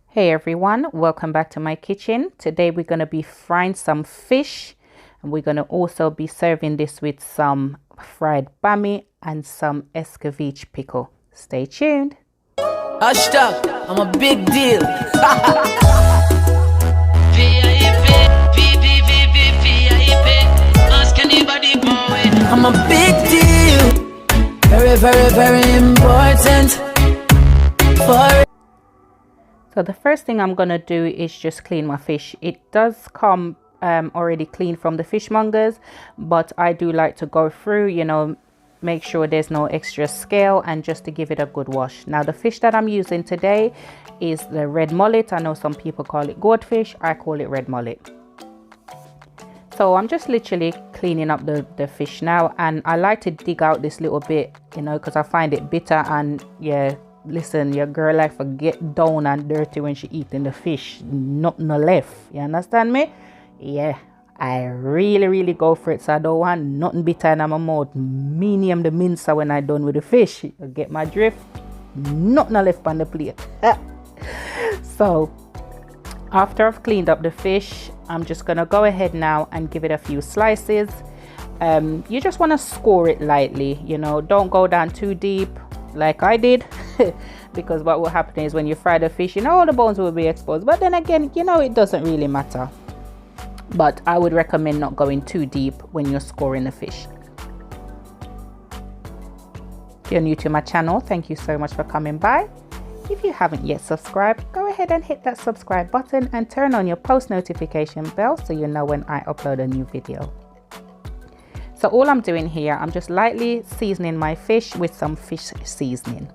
Hey everyone, welcome back to my kitchen. Today we're going to be frying some fish, and we're going to also be serving this with some fried bammy and some Escovitch pickle. Stay tuned. Hashtag, I'm a big deal. I'm a big deal. Very, very, very important. So the first thing I'm going to do is just clean my fish. It does come already clean from the fishmongers, but I do like to go through, make sure there's no extra scale and just to give it a good wash. Now the fish that I'm using today is the red mullet. I know some people call it goldfish. I call it red mullet. So I'm just literally cleaning up the fish now, and I like to dig out this little bit, because I find it bitter. And yeah, listen, your girl like forget down and dirty when she eating the fish, nothing left. You understand me? Yeah, I really go for it. So I don't want nothing bitter in my mouth. Medium the mincer when I done with the fish. You get my drift? Nothing left on the plate. So after I've cleaned up the fish, I'm just gonna go ahead now and give it a few slices. You just want to score it lightly, don't go down too deep like I did. Because what will happen is when you fry the fish, all the bones will be exposed. But then again, it doesn't really matter. But I would recommend not going too deep when you're scoring the fish. If you're new to my channel, thank you so much for coming by. If you haven't yet subscribed, go ahead and hit that subscribe button and turn on your post notification bell so you know when I upload a new video. So all I'm doing here, I'm just lightly seasoning my fish with some fish seasoning.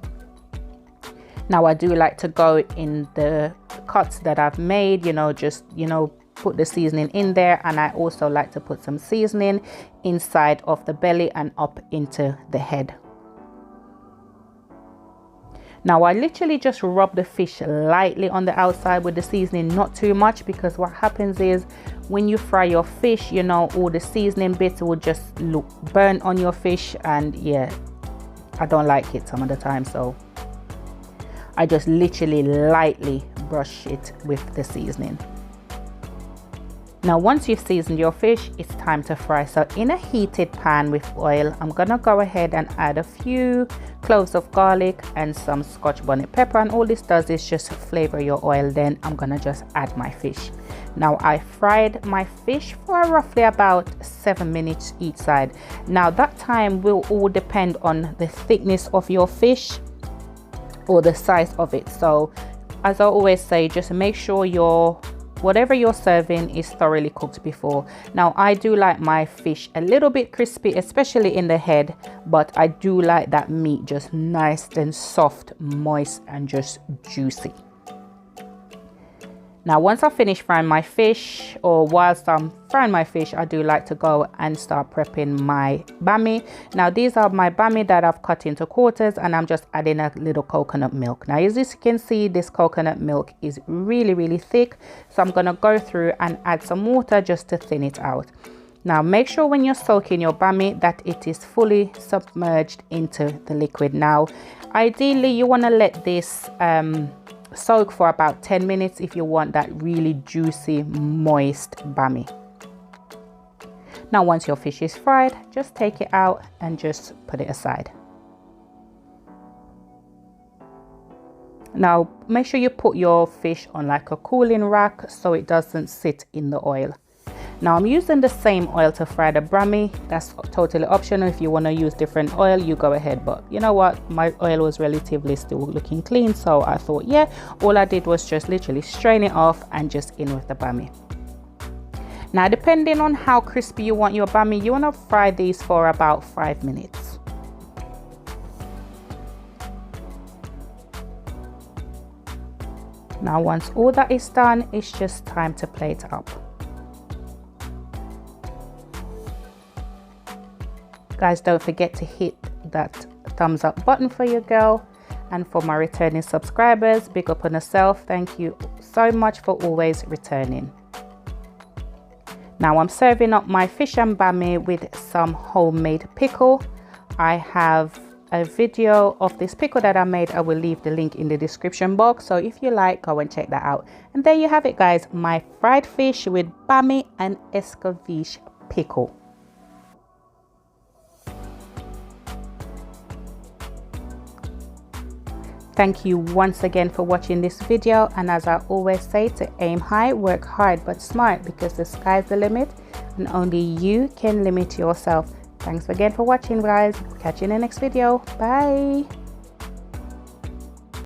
Now I do like to go in the cuts that I've made, put the seasoning in there, and I also like to put some seasoning inside of the belly and up into the head. Now I literally just rub the fish lightly on the outside with the seasoning, not too much, because what happens is when you fry your fish, all the seasoning bits will just look burnt on your fish, and yeah, I don't like it some of the time. So I just literally lightly brush it with the seasoning. Now once you've seasoned your fish, it's time to fry. So in a heated pan with oil, I'm gonna go ahead and add a few cloves of garlic and some Scotch bonnet pepper, and all this does is just flavor your oil. Then I'm gonna just add my fish. Now I fried my fish for roughly about 7 minutes each side. Now that time will all depend on the thickness of your fish or the size of it. So as I always say, just make sure whatever you're serving is thoroughly cooked before. Now I do like my fish a little bit crispy, especially in the head, but I do like that meat just nice and soft, moist and just juicy. Now once I finish frying my fish, or whilst I'm frying my fish, I do like to go and start prepping my bammy. Now these are my bammy that I've cut into quarters, and I'm just adding a little coconut milk. Now as you can see, this coconut milk is really thick, so I'm gonna go through and add some water just to thin it out. Now make sure when you're soaking your bammy that it is fully submerged into the liquid. Now ideally you want to let this soak for about 10 minutes if you want that really juicy, moist bammy. Now once your fish is fried, just take it out and just put it aside. Now make sure you put your fish on like a cooling rack so it doesn't sit in the oil. Now I'm using the same oil to fry the bammy. That's totally optional. If you want to use different oil, you go ahead. But you know what? My oil was relatively still looking clean. So I thought, yeah, all I did was just literally strain it off and just in with the bammy. Now, depending on how crispy you want your bammy, you want to fry these for about 5 minutes. Now, once all that is done, it's just time to plate up. Guys, don't forget to hit that thumbs up button for your girl, and for my returning subscribers, big up on yourself. Thank you so much for always returning. Now I'm serving up my fish and bammy with some homemade pickle. I have a video of this pickle that I made. I will leave the link in the description box, so if you like, go and check that out. And there you have it, guys, my fried fish with Bammy and Escovitch pickle. Thank you once again for watching this video, and as I always say, to aim high, work hard but smart, because the sky's the limit and only you can limit yourself. Thanks again for watching, guys. Catch you in the next video. Bye.